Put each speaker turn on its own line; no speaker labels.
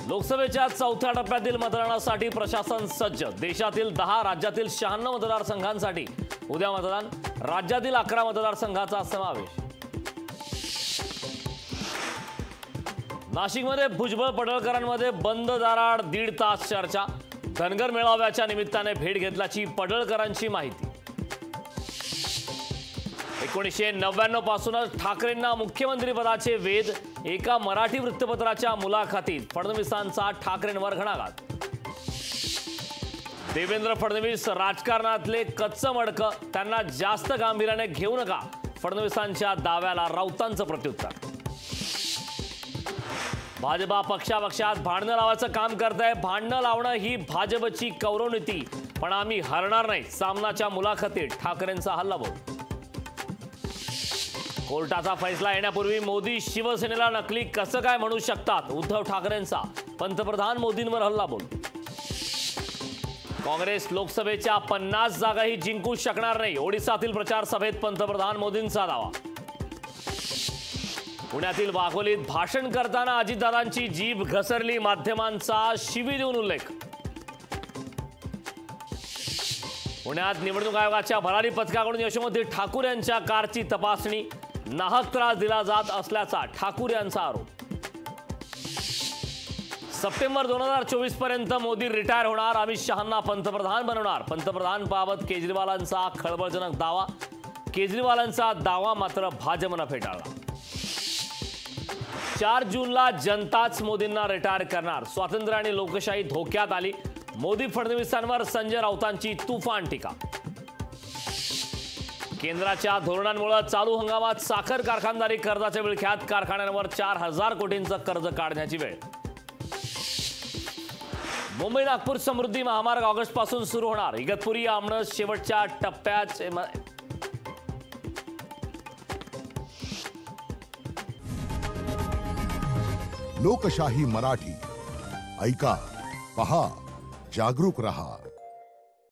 लोकसभेच्या चौथ्या टप्प्यातील मतदानासाठी प्रशासन सज्ज। देशातील 10 राज्यातील 96 मतदारसंघांसाठी उद्या मतदान। राज्यातील 11 मतदारसंघाचा समावेश। नाशिकमध्ये भुजबळ पडळकरांमध्ये बंद दाराआड 1.5 तास चर्चा। धनगर मेळाव्याच्या निमित्ताने भेट घेतल्याची पडळकरांची माहिती। 1999 पासूनच ठाकरेंना मुख्यमंत्रीपदाचे वेध। एका मराठी वृत्तपत्राच्या मुलाखतीत फडणवीसांचा ठाकरेंवर घणाघात। देवेंद्र फडणवीस राजकारणातले कच्चं मडकं, त्यांना जास्त गांभीर्याने घेऊ नका। फडणवीसांच्या दाव्याला राऊतांचं प्रत्युत्तर। भाजपा पक्षात भांडणं लावायचं काम करताय। भांडणं लावणं ही भाजपची कौरवनीती, पण आम्ही हरणार नाही। सामनाच्या मुलाखतीत ठाकरेंचा हल्लाबोल। कोर्टाचा फैसला येण्यापूर्वी मोदी शिवसेनेला नकली कसं काय म्हणू शकतात? उद्धव ठाकरेंचा पंतप्रधान मोदींवर हल्लाबोल। काँग्रेस लोकसभेच्या 50 जागाही जिंकू शकणार नाही। ओडिसातील प्रचार सभेत पंतप्रधान मोदींचा दावा। पुण्यातील वाघोलीत भाषण करताना अजितदादांची जीभ घसरली। माध्यमांचा शिवी देऊन उल्लेख। पुण्यात निवडणूक आयोगाच्या भरारी पथकाकडून यशोमती ठाकूर यांच्या कारची तपासणी। नाहक त्रास दिला जात असल्याचा ठाकूर यांचा आरोप। सप्टेंबर 2024 पर्यंत मोदी रिटायर होणार। अमित शहांना पंतप्रधान बनवणार। पंतप्रधानबाबत केजरीवालांचा खळबळजनक दावा। केजरीवालांचा दावा मात्र भाजपनं फेटाळला। 4 जूनला जनताच मोदींना रिटायर करणार। स्वातंत्र्य आणि लोकशाही धोक्यात आली। मोदी फडणवीसांवर संजय राऊतांची तुफान टीका। केंद्राच्या धोरणांमुळे चालू हंगामात साखर कारखानदारी कर्जाच्या विळख्यात। कारखान्यांवर 4000 कोटींचं कर्ज काढण्याची वेळ। मुंबई नागपूर समृद्धी महामार्ग ऑगस्ट पासून सुरू होणार। इगतपुरी आमणस शेवटच्या टप्प्यात।
लोकशाही मराठी ऐका, पहा, जागरूक रहा।